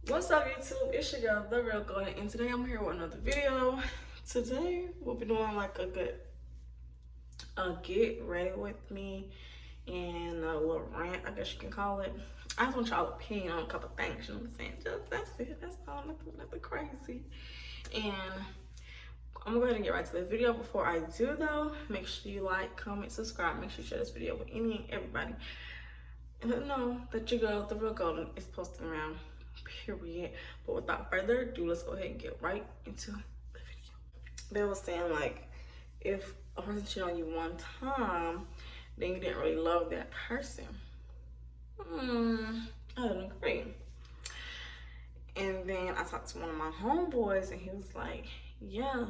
What's up, YouTube? It's your girl, The Real Girl, and today I'm here with another video. Today we'll be doing like a good get ready with me and a little rant, I guess you can call it. I just want y'all opinion on a couple things, you know what I'm saying? Just that's it. That's all. Nothing crazy. And I'm gonna go ahead and get right to the video. Before I do though, make sure you like, comment, subscribe. Make sure you share this video with any and everybody. And let them know that your girl, The Real Golden, is posting around. Period. But without further ado, let's go ahead and get right into the video. They were saying like, if a person cheated on you one time, then you didn't really love that person. I don't agree. And then I talked to one of my homeboys, and he was like, "Yeah,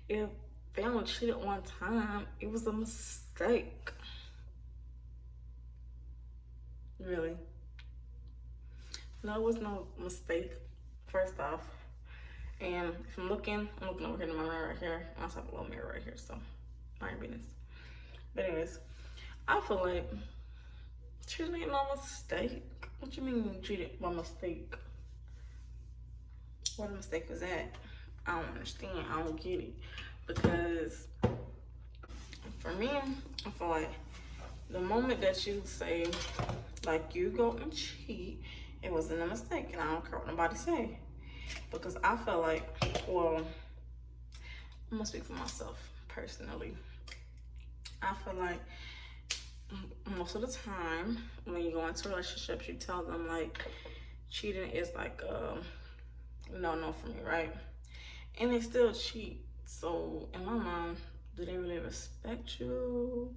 if they only cheated one time, it was a mistake." Really? No, it was no mistake. First off. And if I'm looking over here in my mirror right here. I also have a little mirror right here, so mind business. But anyways, I feel like cheating ain't no mistake. What you mean you cheated by mistake? What a mistake was that? I don't understand. I don't get it. Because for me, I feel like the moment that you say, like, you go and cheat, it wasn't a mistake, and I don't care what nobody say. Because I feel like, well, I'm gonna speak for myself personally. I feel like most of the time when you go into relationships, you tell them like cheating is like no for me, right? And they still cheat. So in my mind, do they really respect you?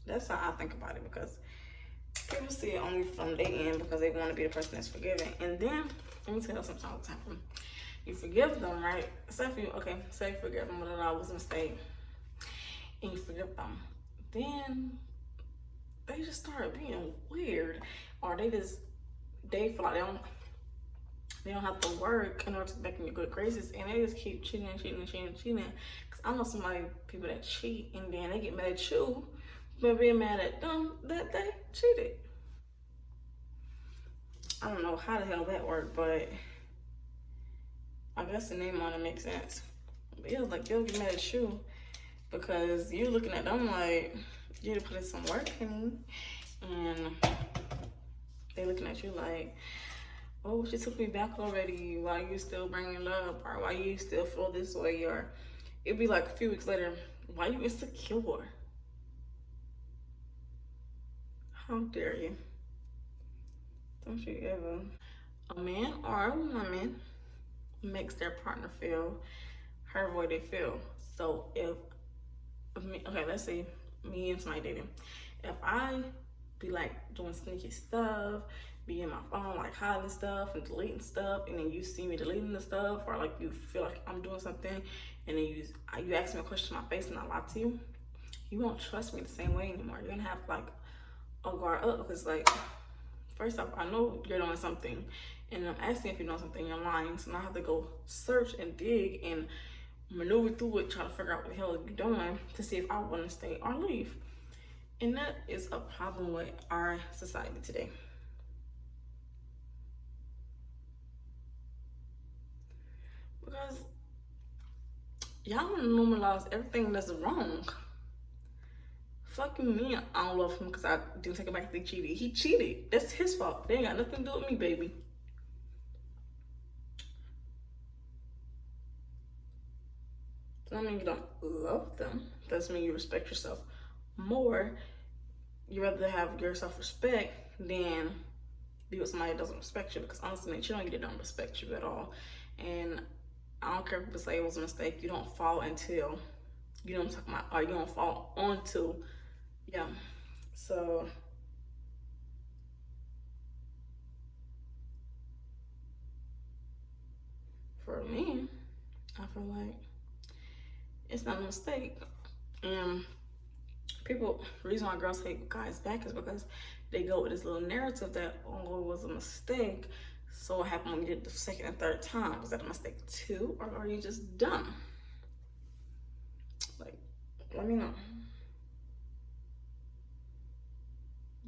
That's how I think about it, because people see it only from their end because they want to be the person that's forgiving. And then let me tell you something all the time. You forgive them, right? Say you forgive them, whether that was a mistake, and you forgive them. Then they just start being weird, or they feel like they don't have to work in order to make me good graces, and they just keep cheating. Cause I know people that cheat, and then they get mad at you for being mad at them that they cheated. I don't know how the hell that worked, but I guess the name on it makes sense. But yeah, like they'll get mad at you because you're looking at them like you did put in some work in, and they looking at you like, oh, she took me back already. Why you still bringing it up? Or why you still feel this way? Or it'd be like a few weeks later, why you insecure? How dare you? Don't you ever. A man or a woman makes their partner feel however way they feel. So if me, okay, let's say me and somebody dating. If I be like doing sneaky stuff, be in my phone like hiding stuff and deleting stuff, and then you see me deleting the stuff, or like you feel like I'm doing something, and then you ask me a question in my face and I lie to you, you won't trust me the same way anymore. You're gonna have like a guard up, because like, first off, I know you're doing something, and I'm asking if you're doing something, you're lying, so now I have to go search and dig and maneuver through it, trying to figure out what the hell you're doing to see if I want to stay or leave. And that is a problem with our society today. Because y'all want to normalize everything that's wrong. Fucking me, I don't love him because I didn't take it back if they cheated. He cheated. That's his fault. They ain't got nothing to do with me, baby. Doesn't mean you don't love them. Doesn't mean you respect yourself more. You rather have your self-respect than be with somebody that doesn't respect you, because honestly, man, you don't respect you at all. And I don't care if people say it was a mistake. You don't fall until, you know what I'm talking about, or you don't fall onto, yeah. So for me, I feel like it's not a mistake. And people, the reason why girls hate guys back is because they go with this little narrative that, oh, it was a mistake. So what happened when you did the second and third time? Was that a mistake too, or are you just dumb? Like, let me know.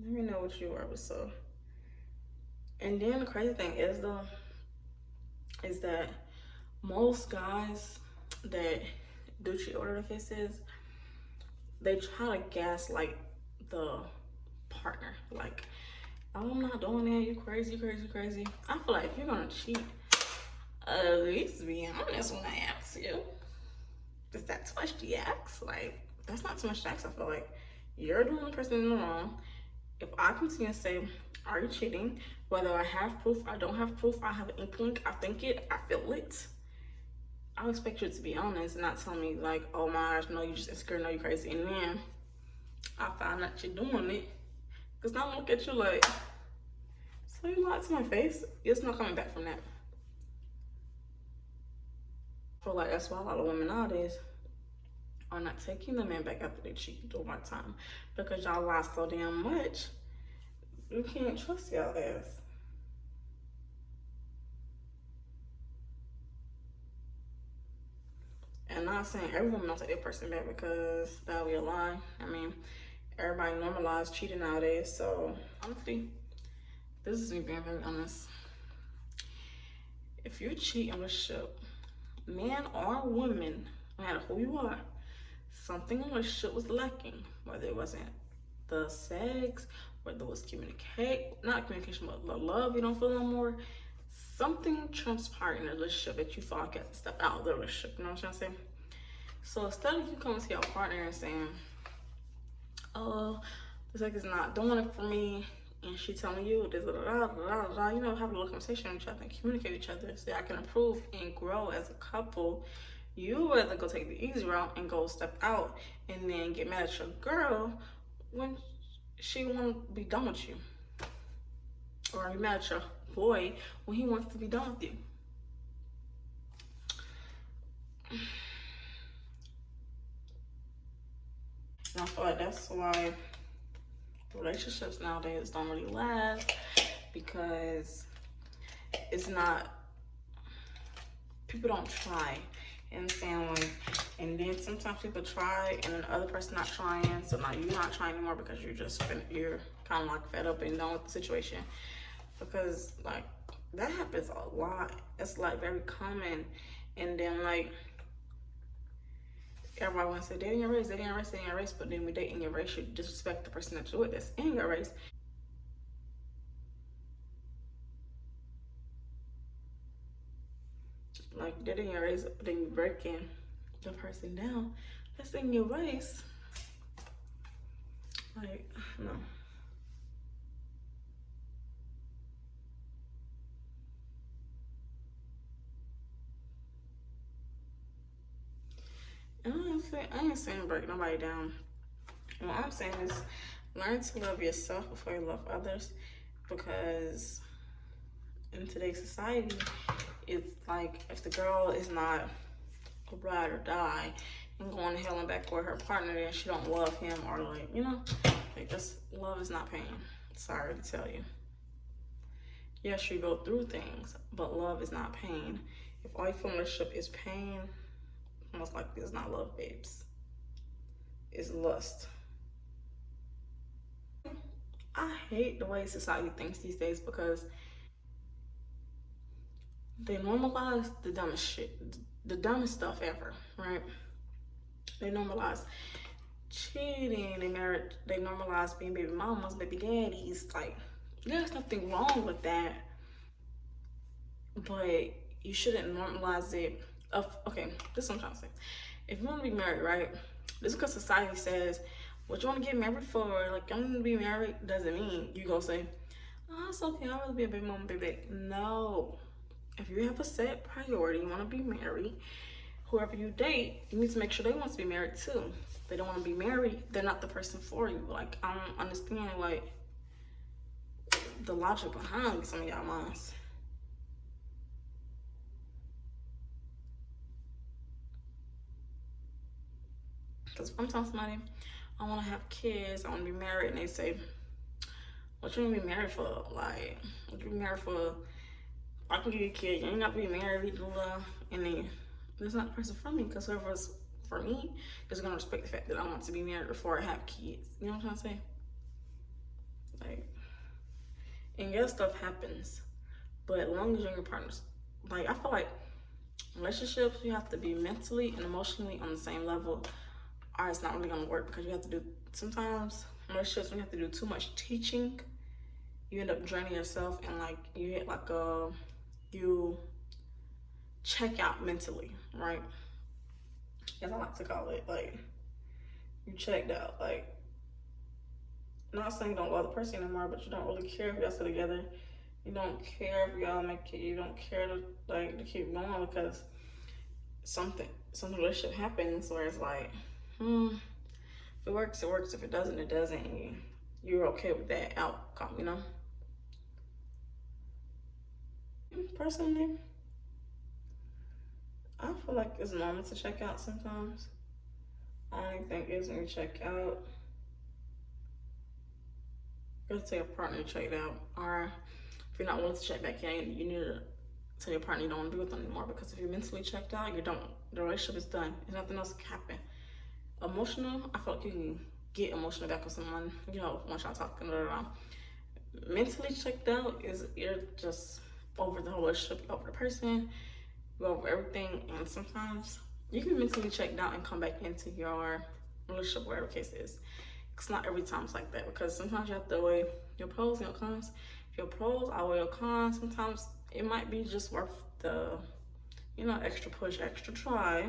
Let me know what you are. So And then the crazy thing is though, is that most guys that do cheat order the faces, they try to gaslight the partner. Like, oh, I'm not doing that. You crazy, crazy, crazy. I feel like if you're gonna cheat, at least be honest when I ask you. Is that too much to ask? Like, that's not too much to ask. I feel like you're the only person in the wrong. If I continue to say, are you cheating? Whether I have proof, I don't have proof, I have an inkling, I think it, I feel it. I expect you to be honest and not tell me like, oh my gosh, no, you just insecure, no, you crazy. And then I find out you're doing it. Because now I'm looking at you like, so you lied to my face? It's not coming back from that. I feel like that's why a lot of women nowadays are not taking the man back after they cheat the one time. Because y'all lie so damn much, you can't trust y'all ass. And not saying every woman don't take their person back because that would be a lie. I mean, everybody normalized cheating nowadays. So honestly, this is me being very honest. If you cheat in a relationship, man or woman, no matter who you are, something in the relationship was lacking. Whether it wasn't the sex, whether it was not communication, but the love you don't feel no more. Something transpired in the relationship that you thought got to step out of the relationship. You know what I'm trying to say? So instead of you coming to your partner and saying, oh, this sex is not doing it for me, and she telling you this, you know, have a little conversation with each other and communicate with each other so y'all can improve and grow as a couple. You rather go take the easy route and go step out and then get mad at your girl when she want to be done with you, or be mad at your boy when he wants to be done with you. And I feel like that's why relationships nowadays don't really last, because it's not, people don't try. And saying like, and then sometimes people try and then the other person not trying, so now you're not trying anymore because you're kind of like fed up and done with the situation. Because like that happens a lot. It's like very common. And then like everybody wants to say dating your race, dating your race, dating your race, but then we dating your race, you disrespect the person that you're with that's in your race. Like dating your race, but then you breaking the person down that's in your race. Like, no. And I ain't saying break nobody down. And what I'm saying is learn to love yourself before you love others, because in today's society, it's like if the girl is not a ride or die and going to hell and back with her partner, then she don't love him, or like, you know, like just love is not pain. Sorry to tell you. Yes, you go through things, but love is not pain. If all you feel in a relationship is pain, most likely it's not love, babes. It's lust. I hate the way society thinks these days because they normalize the dumbest shit, the dumbest stuff ever, right? They normalize cheating, they normalize being baby mamas, baby daddies. Like, there's nothing wrong with that, but you shouldn't normalize it. Okay, this is what I'm trying to say. If you want to be married, right? This is because society says what you want to get married for. Like, I want to be married doesn't mean you go say, oh, it's okay, I'd rather be a baby mama, baby. No. If you have a set priority, you want to be married, whoever you date, you need to make sure they want to be married too. If they don't want to be married, they're not the person for you. Like, I don't understand, like, the logic behind some of y'all minds. Because if I'm telling somebody, I want to have kids, I want to be married, and they say, what you want to be married for? Like, what you be married for? I can give you a kid, you ain't got to be married, blah, blah. And then that's not the person for me, because whoever's for me is going to respect the fact that I want to be married before I have kids. You know what I'm trying to say? Like, And yes, stuff happens, but as long as you're in your partner's, like, I feel like relationships, you have to be mentally and emotionally on the same level, or it's not really gonna work, because you have to do, sometimes relationships, when you have to do too much teaching, you end up draining yourself, and like you hit like you check out mentally, right? As I like to call it, like you checked out. Like, not saying you don't love the person anymore, but you don't really care if y'all still together. You don't care if y'all make it. You don't care to like to keep going, because some relationship happens where it's like, if it works, it works. If it doesn't, it doesn't. And you're okay with that outcome, you know. Personally, I feel like it's normal to check out sometimes. I only think is when you check out, you have to tell your partner to check out, or if you're not willing to check back in, you need to tell your partner you don't want to be with them anymore. Because if you're mentally checked out, you don't. The relationship is done. There's nothing else can happen. Emotional, I feel like you can get emotional back with someone, you know, once y'all talking. Mentally checked out is you're just over the whole relationship, over the person, you over everything, and sometimes you can mentally checked out and come back into your relationship, whatever the case is. It's not every time it's like that, because sometimes you have to weigh your pros and your cons. If your pros outweigh your cons, sometimes it might be just worth the, you know, extra push, extra try.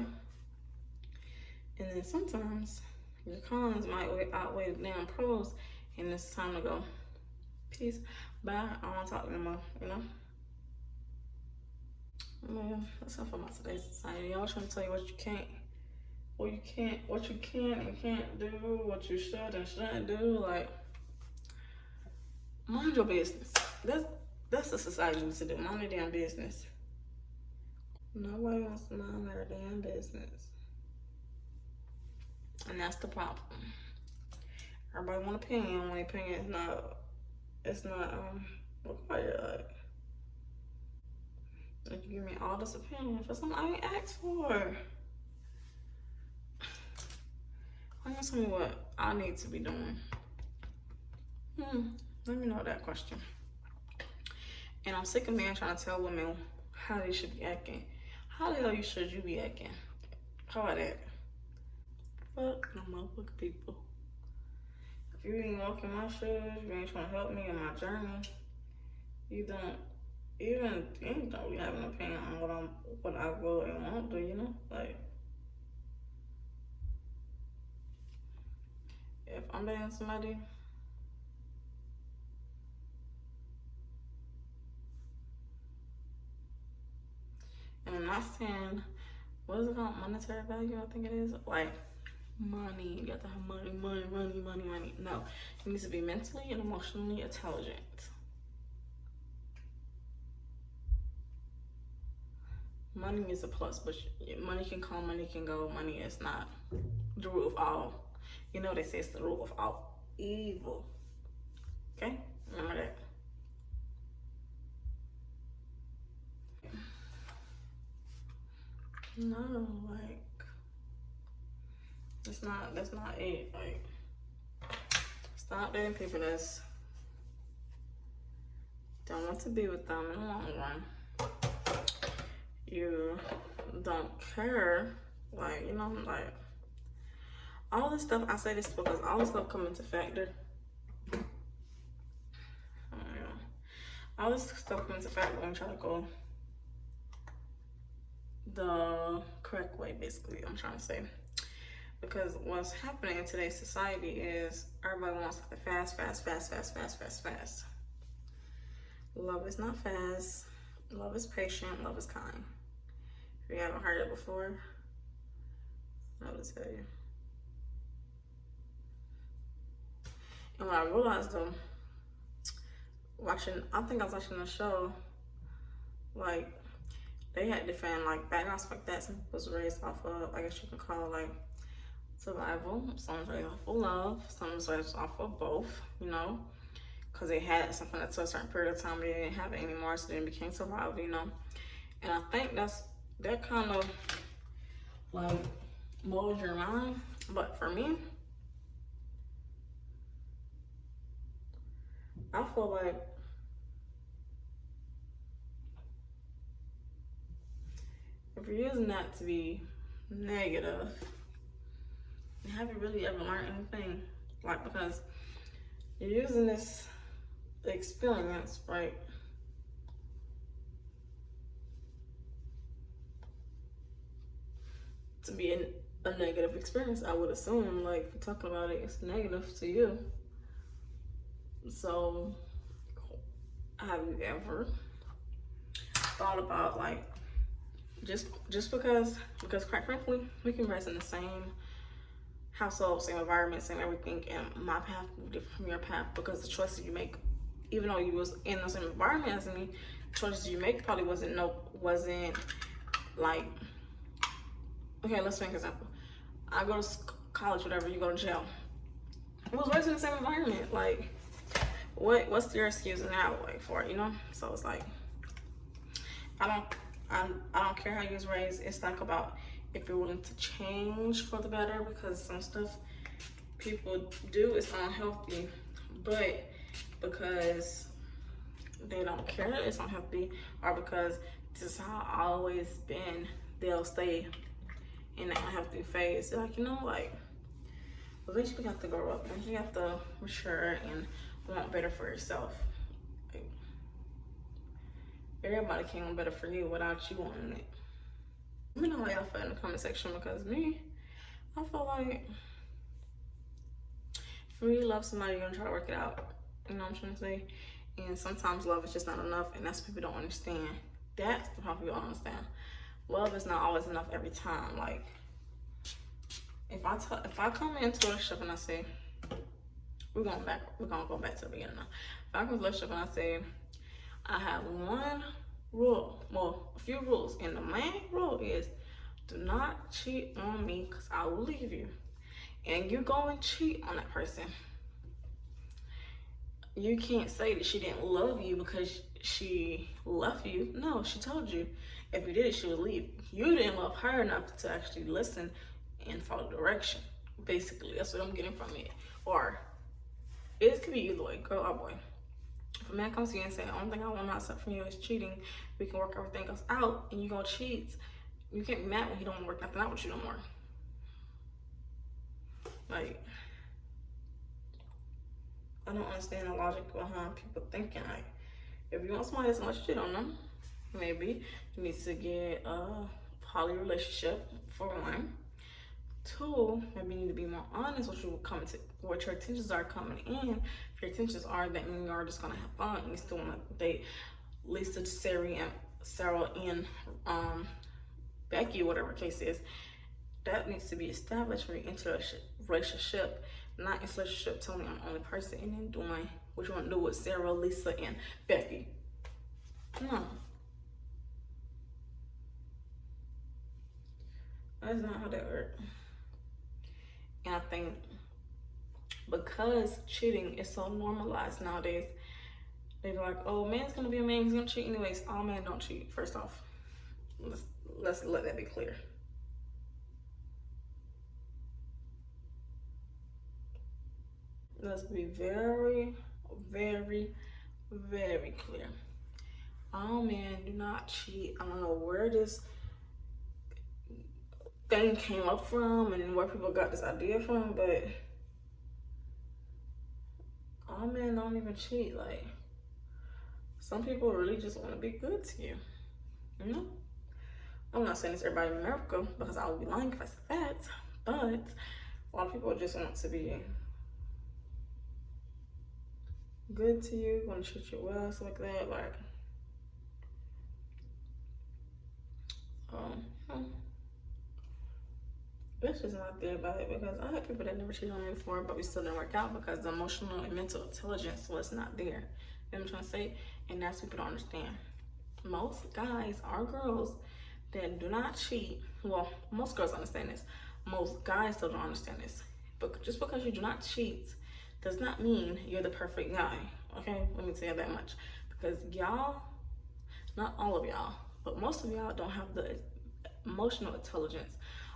And then sometimes your cons might outweigh the damn pros, and it's time to go. Peace. Bye. I don't want to talk anymore, you know? Well, that's enough about today's society. Y'all trying to tell you what you can't, what you can and can't do, what you should and shouldn't do. Like, mind your business. That's the society needs to do. Mind your damn business. Nobody wants to mind their damn business. And that's the problem. Everybody want opinion when opinion is not, it's not required. Like, you give me all this opinion for something I ain't asked for. Why you tell me what I need to be doing? Let me know that question. And I'm sick of men trying to tell women how they should be acting. How the hell should you be acting? How about that? Fuck no motherfucking people. If you ain't walking my shoes, you ain't trying to help me in my journey, you don't really have an opinion on what I will and won't do, you know? Like, if I'm dating somebody, and I'm not saying, what is it called? Monetary value, I think it is. Like, money. You got to have money. No, you need to be mentally and emotionally intelligent. Money is a plus, but money can come, money can go. Money is not the root of all. You know, they say it's the root of all evil. Okay? Remember that. No, like, that's not it. Like, stop dating people that's don't want to be with them in the long run. You don't care. Like, you know, like, all this stuff, I say this because all this stuff come into factor. All this stuff comes into factor when you try to go the correct way, basically, I'm trying to say. Because what's happening in today's society is everybody wants something fast. Love is not fast. Love is patient. Love is kind. If you haven't heard it before, I will tell you. And what I realized though, I think I was watching a show, like, they had different, like, backgrounds like that. Some was raised off of, I guess you can call, like, survival. Some was raised off of love. Some was raised off of both, you know, because they had something that to a certain period of time, they didn't have it anymore, so then it became survival, you know. And I think that kind of, like, molds your mind. But for me, I feel like if you're using that to be negative, have you really ever learned anything? Like, because you're using this experience, right, to be a negative experience, I would assume. Like, if you're talking about it, it's negative to you. So, have you ever thought about, like, just because quite frankly, we can rise in the same household, same environment, same everything, and my path moved different from your path because the choices you make, even though you was in the same environment as me, the choices you make probably wasn't like, okay, let's make an example. I go to college, whatever, you go to jail. We was raised in the same environment. Like, what's your excuse now, like, for it, you know? So it's like, I don't care how you was raised. It's like about if you're willing to change for the better, because some stuff people do is unhealthy, but because they don't care it's unhealthy, or because this is how I always been, they'll stay in that unhealthy phase. They're like, you know, like, eventually you have to grow up, and you have to mature and want better for yourself. Like, everybody can want better for you without you wanting it. Let me know how y'all feel in the comment section, because me, I feel like if you really love somebody, you're gonna try to work it out. You know what I'm trying to say? And sometimes love is just not enough, and that's what people don't understand. That's the problem people don't understand. Love is not always enough every time. Like, if I come into a relationship and I say, we're gonna go back to the beginning now. If I come to a relationship and I say, I have one rule, well, a few rules, and the main rule is, do not cheat on me, because I will leave you. And you go and cheat on that person, you can't say that she didn't love you because she left you. No, she told you if you did it, she would leave. You didn't love her enough to actually listen and follow direction. Basically, that's what I'm getting from it. Or it could be either way, girl or boy. If a man comes to you and says, the only thing I want myself from you is cheating, we can work everything else out, and you gonna cheat, you can't be mad when he don't want to work nothing out with you no more. Like, I don't understand the logic behind people thinking, like, if you want somebody that's much shit on them, maybe you need to get a poly relationship, for one. Two, maybe you need to be more honest with what your intentions are coming in. If your intentions are that you are just gonna have fun and you still wanna date Lisa, Sarah, and Becky, whatever case is, that needs to be established when you enter a relationship. Not in a relationship telling me I'm the only person and then doing what you want to do with Sarah, Lisa, and Becky. No. That's not how that works. And I think because cheating is so normalized nowadays, they're like, oh, man's gonna be a man, he's gonna cheat anyways. All men don't cheat, first off. Let's let that be clear. Let's be very, very, very clear. All men do not cheat. I don't know where this thing came up from and where people got this idea from, but all men don't even cheat. Like, some people really just want to be good to you, you know? I'm not saying it's everybody in America, because I would be lying if I said that, but a lot of people just want to be good to you, want to treat you well, stuff like that. Like, that's just not there about it, because I had people that never cheated on me before, but we still didn't work out because the emotional and mental intelligence was not there. You know what I'm trying to say? And that's what people don't understand. Most guys or girls that do not cheat, well, most girls understand this. Most guys still don't understand this. But just because you do not cheat does not mean you're the perfect guy. Okay, let me tell you that much. Because y'all, not all of y'all, but most of y'all don't have the emotional intelligence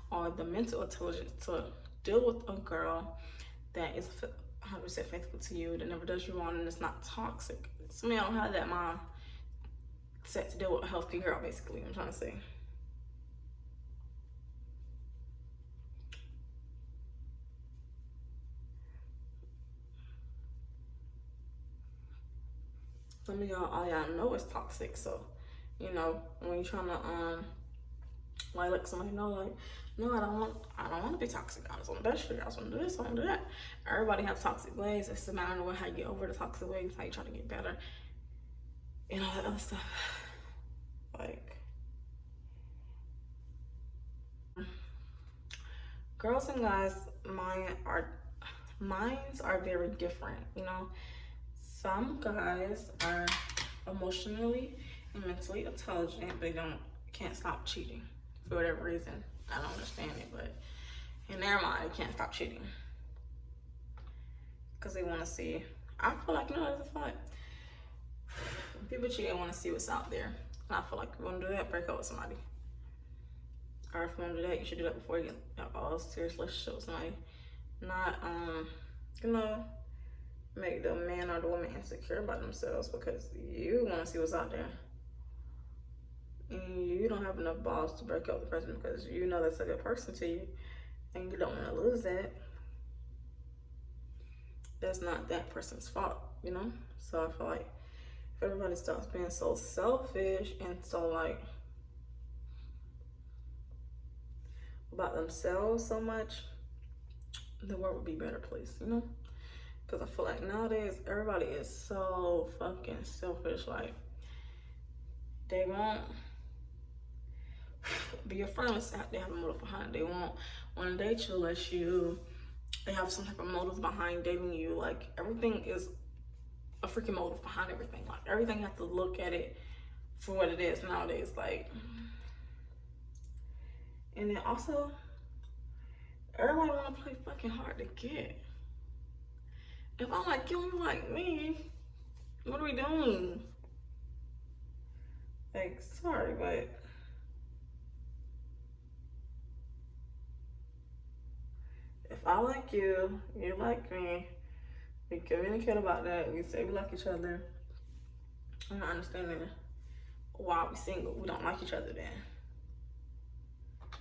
or the mental intelligence to deal with a girl that is, how do we say, faithful to you, that never does you wrong, and it's not toxic. Some of y'all don't have that mind set to deal with a healthy girl, basically, I'm trying to say. some of y'all, all y'all know is toxic. So, you know, when you're trying to like let somebody know, like, no, I don't want to be toxic. I just want to do this, I just want to do this, I want to do that. Everybody has toxic ways. It's a matter of how you get over the toxic ways, how you try to get better, and all that other stuff. Like, girls and guys, minds are very different. You know, some guys are emotionally and mentally intelligent, but can't stop cheating for whatever reason. I don't understand it, but in their mind, they can't stop cheating because they want to see. I feel like, you know, I feel like when people cheat, they want to see what's out there. And I feel like if you want to do that, break up with somebody. Or if you want to do that, you should do that before you get a serious relationship with somebody. Not, you know, make the man or the woman insecure about themselves because you want to see what's out there. And you don't have enough balls to break up with the person because you know that's a good person to you and you don't want to lose that. That's not that person's fault, you know? So I feel like if everybody stops being so selfish and so like about themselves so much, the world would be a better place, you know? Because I feel like nowadays everybody is so fucking selfish. Like, they won't be your friends. They have a motive behind it. They won't want to date you unless they have some type of motive behind dating you. Like, everything is a freaking motive behind everything. Like, everything you have to look at it for what it is nowadays. Like, and then also, everybody want to play fucking hard to get. If I like you, you like me, what are we doing? Like, sorry, but if I like you, you like me, we communicate about that, we say we like each other. I'm not understanding why we single. We don't like each other then.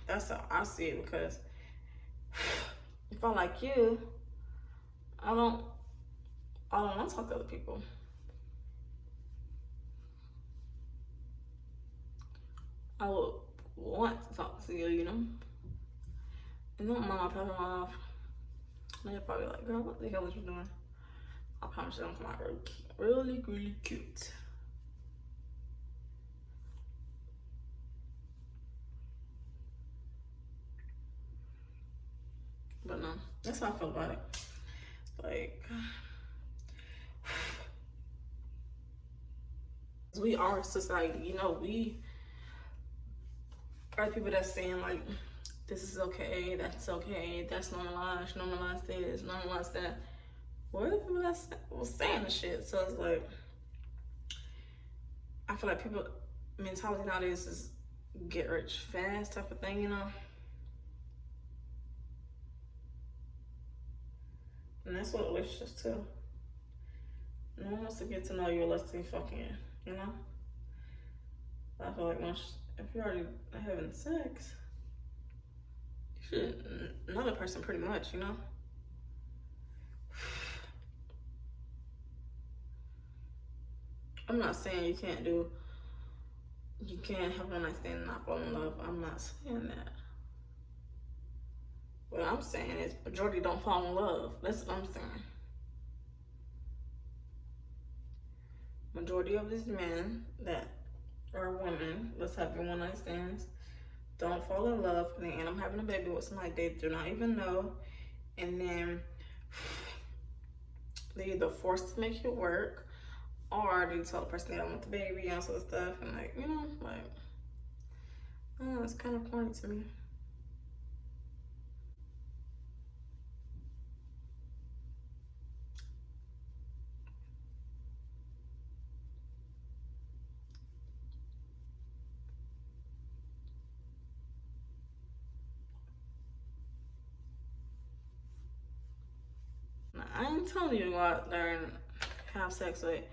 That's how I see it, because if I like you, I don't want to talk to other people. I would want to talk to you, you know? And don't mind my passing off. They're probably like, girl, what the hell is you doing? I promise you, I'm come out really cute. Really, really cute. But no, that's how I feel about it. Like, we are society, you know, we are the people that's saying like, this is okay, that's okay, that's normalized, normalize this, normalize that. We're the people that was saying the shit. So it's like, I feel like people mentality nowadays is get rich fast type of thing, you know. And that's what relationships too. No one wants to get to know you unless they fucking, you know. I feel like if you're already having sex, you should know the person pretty much, you know. I'm not saying you can't have one night stand and not fall in love. I'm not saying that. What I'm saying is majority don't fall in love. That's what I'm saying. Majority of these men that are women that's having one night stands don't fall in love, and they end up having a baby with somebody they do not even know, and then they either forced to make it work, or they tell the person they don't want the baby and sort of stuff, and like, you know, like, oh, it's kind of corny to me. Now, I ain't telling you to go out there and have sex with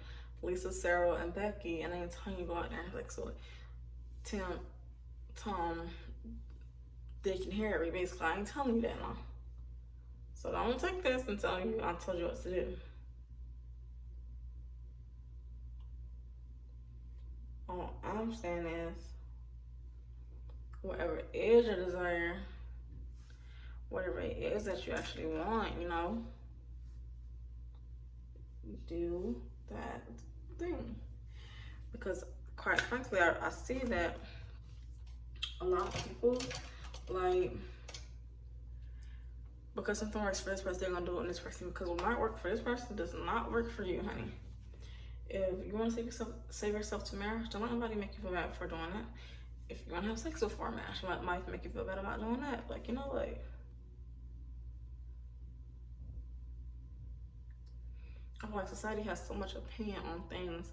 Lisa, Sarah, and Becky, and I ain't telling you to go out there and have sex with Tom, Dick, and Harry. Basically, I ain't telling you that now. So don't take this and tell you I told you what to do. All I'm saying is, whatever is your desire, whatever it is that you actually want, do that thing. Because quite frankly, I see that a lot of people, like, because something works for this person, they're gonna do it on this person. Because what might work for this person does not work for you, honey. If you want to save yourself to marriage, don't let anybody make you feel bad for doing that. If you want to have sex before marriage, don't let make you feel bad about doing that. Like, I feel like society has so much opinion on things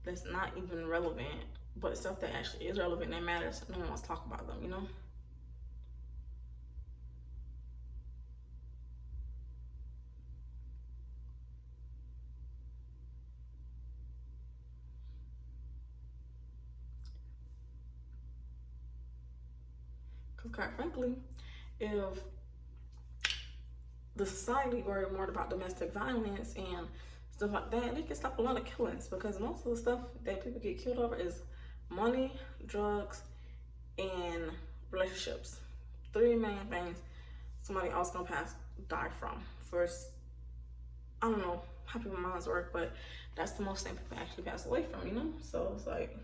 that's not even relevant, but stuff that actually is relevant and matters, no one wants to talk about them. Because quite frankly, if the society worried more about domestic violence and stuff like that, they can stop a lot of killings, because most of the stuff that people get killed over is money, drugs, and relationships. Three main things somebody else gonna die from. First, I don't know how people's minds work, but that's the most thing people actually pass away from. So it's like,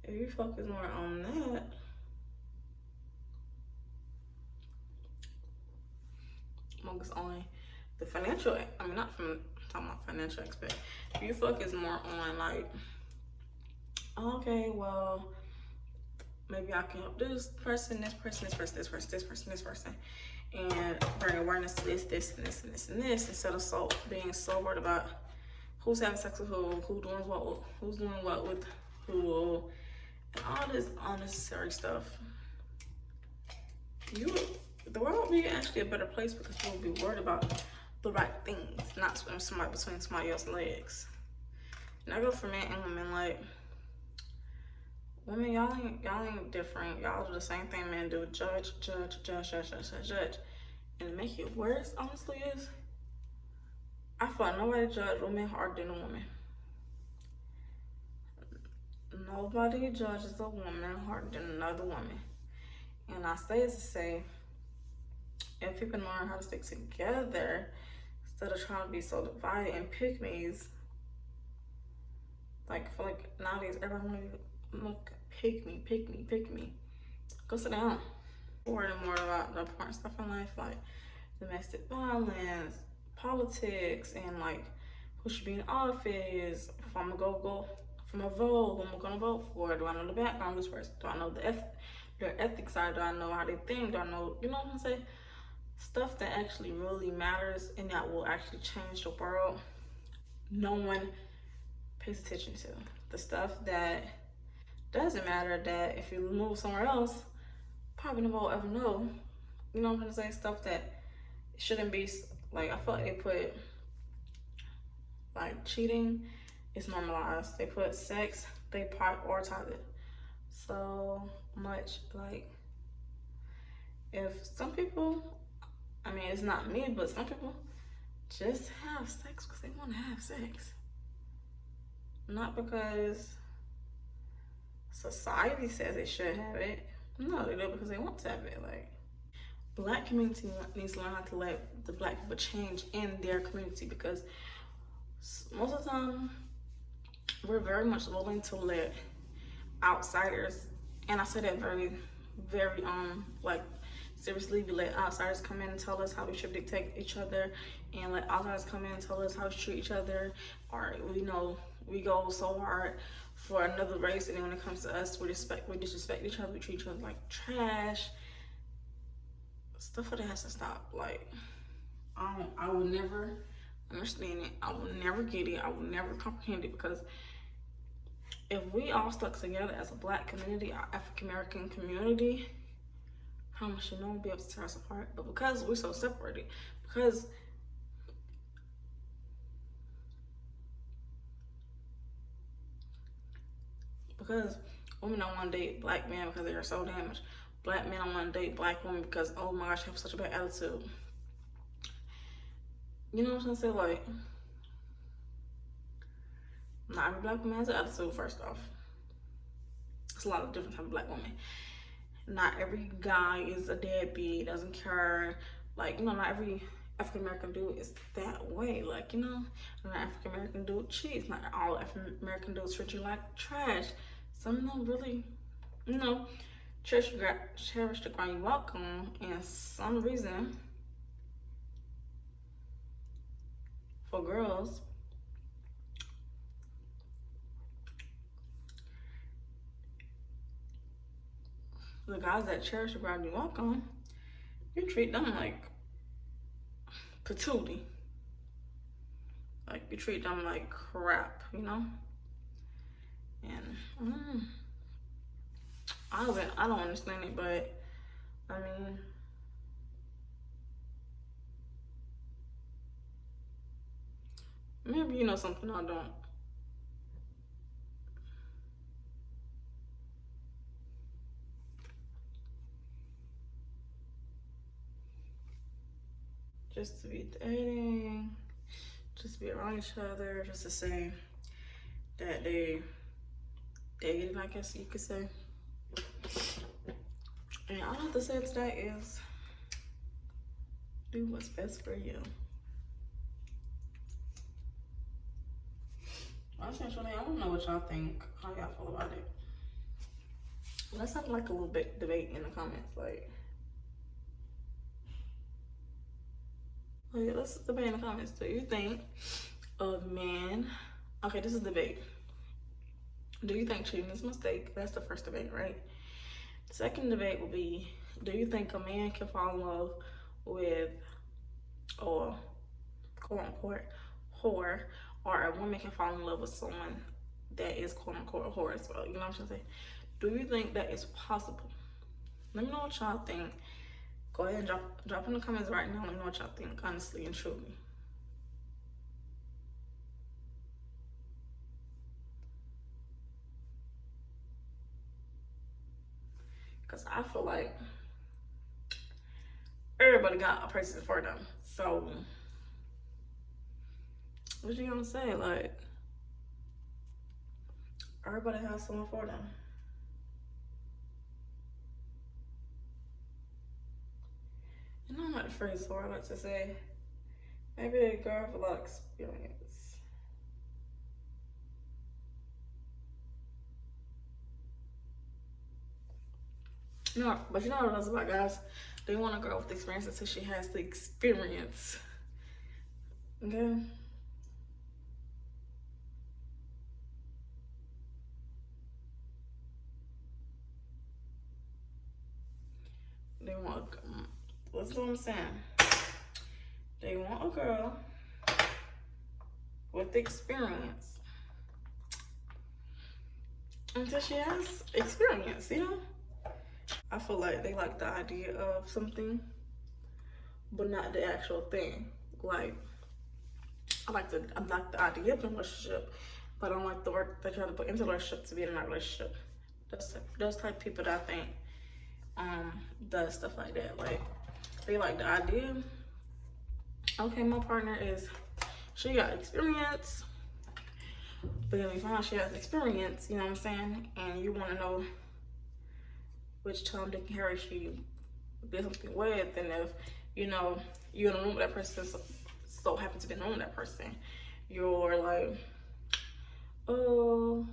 if you focus more on that, focus on the financial, I mean, not from talking about financial aspect. If you focus more on, like, okay, well, maybe I can help this person, this person, this person, this person, this person, this person, and bring awareness to this, and this, and this, and this, instead of being so worried about who's having sex with who's doing what with who, and all this unnecessary stuff. The world would be actually a better place, because people would be worried about the right things, not between somebody else's legs. And I go for men and women. Like, women, y'all ain't different. Y'all do the same thing men do. Judge. And to make it worse, honestly, is I feel like nobody judge women harder than a woman. Nobody judges a woman harder than another woman. And I say it to say, if people learn how to stick together instead of trying to be so divided and pick me's, like, I feel like nowadays everybody want to pick me. Go sit down. Worrying more about the important stuff in life, like domestic violence, politics, and like who should be in office. If I'm gonna go from a vote, who I'm gonna vote for? Do I know the background of this person? Do I know their ethics side? Do I know how they think? Do I know, what I'm saying? Stuff that actually really matters and that will actually change the world. No one pays attention to the stuff that doesn't matter. That if you move somewhere else, probably nobody will ever know. You know what I'm saying? Stuff that shouldn't be, like, I feel like they put, like, cheating is normalized. They put sex, they prioritize it so much. Like, if some people, I mean, it's not me, but some people just have sex because they want to have sex, not because society says they should have it. No, they do it because they want to have it. Like, Black community needs to learn how to let the Black people change in their community, because most of the time we're very much willing to let outsiders, and I say that very, very like, seriously, we let outsiders come in and tell us how we should dictate each other, and let outsiders come in and tell us how we should treat each other. Or we go so hard for another race, and then when it comes to us, we disrespect each other, we treat each other like trash. Stuff like that has to stop. Like, I will never understand it. I will never get it. I will never comprehend it, because if we all stuck together as a Black community, our African American community, I promise you, no one will be able to tear us apart. But because we're so separated, because Women don't want to date black men because they are so damaged. Black men don't want to date black women because, oh my gosh, they have such a bad attitude. You know what I'm trying to say? Like, not every black woman has an attitude, first off. It's a lot of different type of black women. Not every guy is a deadbeat, doesn't care. Like, not every African American dude is that way. Like, not African American dude cheats. Not all African American dudes treat you like trash. Some of them really, cherish the ground you walk on, and some reason for girls, the guys that cherish the ground you walk on, you treat them like patootie. Like, you treat them like crap, And I don't understand it, but I mean, maybe you know something I don't. Just to be dating, just to be around each other, just to say that they dated, I guess you could say. And all I have to say today is do what's best for you. Essentially, I don't know what y'all think, how y'all feel about it. Let's have like a little bit debate in the comments. Let's debate in the comments. Do you think a man, okay, this is debate. Do you think cheating is a mistake? That's the first debate, right? The second debate will be, do you think a man can fall in love with, or quote unquote, whore, or a woman can fall in love with someone that is quote unquote a whore as well? You know what I'm trying to say? Do you think that is possible? Let me know what y'all think. Go ahead and drop in the comments right now. Let me know what y'all think, honestly and truly. Because I feel like everybody got a person for them. So, what you gonna say? Like, everybody has someone for them. You know, I'm not the phrase for I like to say, maybe a girl with a lot of experience. No, but you know what else about guys? They want a girl with experience until she has the experience. Okay? They want, what's what I'm saying? They want a girl with experience until she has experience, I feel like they like the idea of something, but not the actual thing. Like, I like the idea of a relationship, but I don't like the work they try to put into the relationship to be in that relationship. Those type of people that I think does stuff like that. Like, they like the idea. Okay, my partner she got experience, but then we find out she has experience, you know what I'm saying? And you want to know which Tom, Dick, and Harry she did something with, and if, you're in a room with that person, so happen to be in a room with that person, you're like, oh,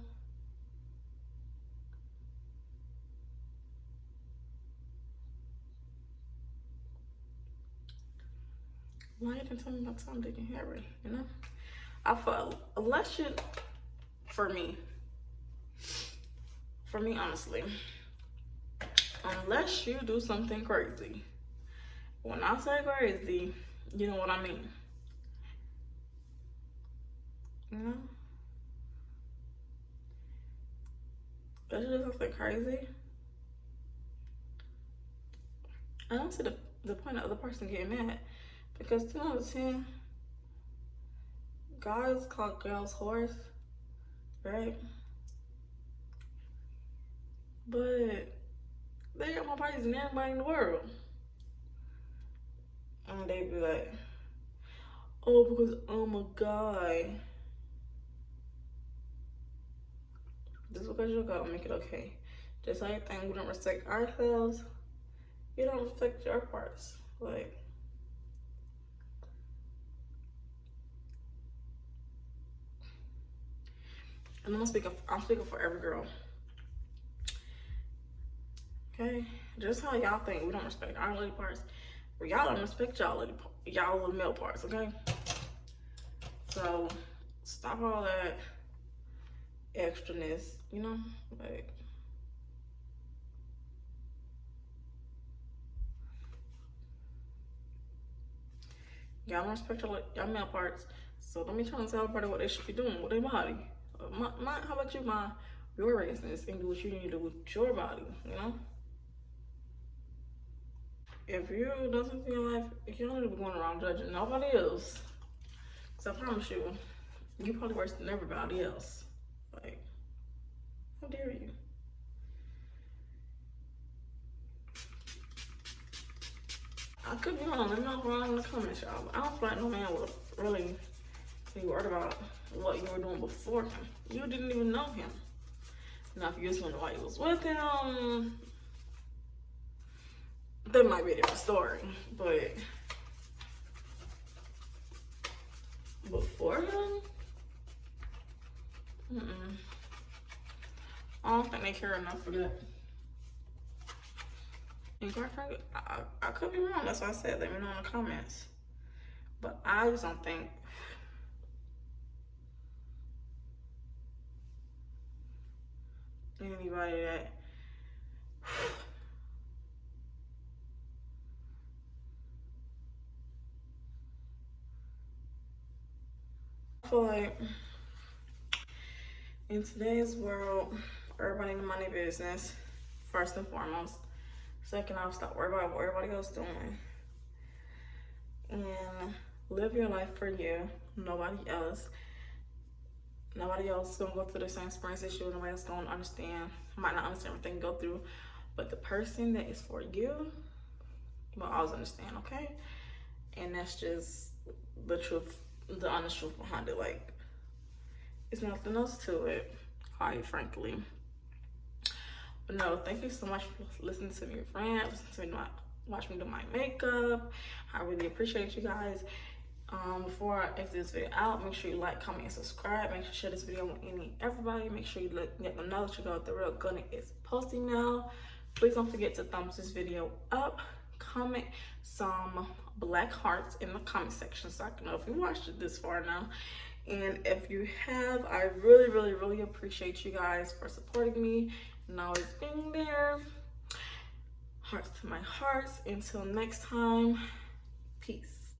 why you didn't tell me about Tom, Dick, and Harry, I felt, for me, honestly, unless you do something crazy. When I say crazy, you know what I mean. If you do something crazy, I don't see the point of the other person getting mad. Because 10 out of 10, guys call girls whores, right? But they got more parties than everybody in the world. And they be like, oh, because I'm a guy. Just because you're a guy don't make it okay. Just like you think we don't respect ourselves, you don't respect your parts. Like, and I'm speaking for every girl. Okay? Just how y'all think we don't respect our lady parts, but y'all don't respect y'all little male parts, okay? So stop all that extraness, you know? Like, y'all don't respect y'all male parts. So don't be trying to tell everybody what they should be doing with their body. How about you mind your business and do what you need to do with your body, you know? If you doesn't feel like, if you don't need to be going around judging nobody else, because I promise you, you probably worse than everybody else. Like, how dare you? I could be wrong. Let me know wrong in the comments, y'all. But I don't feel like no man would really be worried about what you were doing before him. You didn't even know him. Now, if you just wonder why you was with him, that might be a different story. But before him, I don't think they care enough for that. And quite frankly, I could be wrong. That's why I said let me know in the comments. But I just don't think anybody that I feel like in today's world, everybody in money business, first and foremost. Second, I'll stop worrying about what everybody else doing. And live your life for you, nobody else. Nobody else is gonna go through the same experience as you. Nobody else gonna understand, might not understand everything you go through. But the person that is for you will always understand, okay? And that's just the truth, the honest truth behind it. Like, it's nothing else to it, quite frankly. But no, thank you so much for listening to me rant, listening to me watch me do my makeup. I really appreciate you guys. Before I exit this video out, make sure you like, comment, and subscribe. Make sure you share this video with everybody. Make sure you let them know that you know the real Gunna is posting now. Please don't forget to thumbs this video up. Comment some black hearts in the comment section so I can know if you watched it this far now. And if you have, I really, really, really appreciate you guys for supporting me and always being there. Hearts to my hearts. Until next time, peace.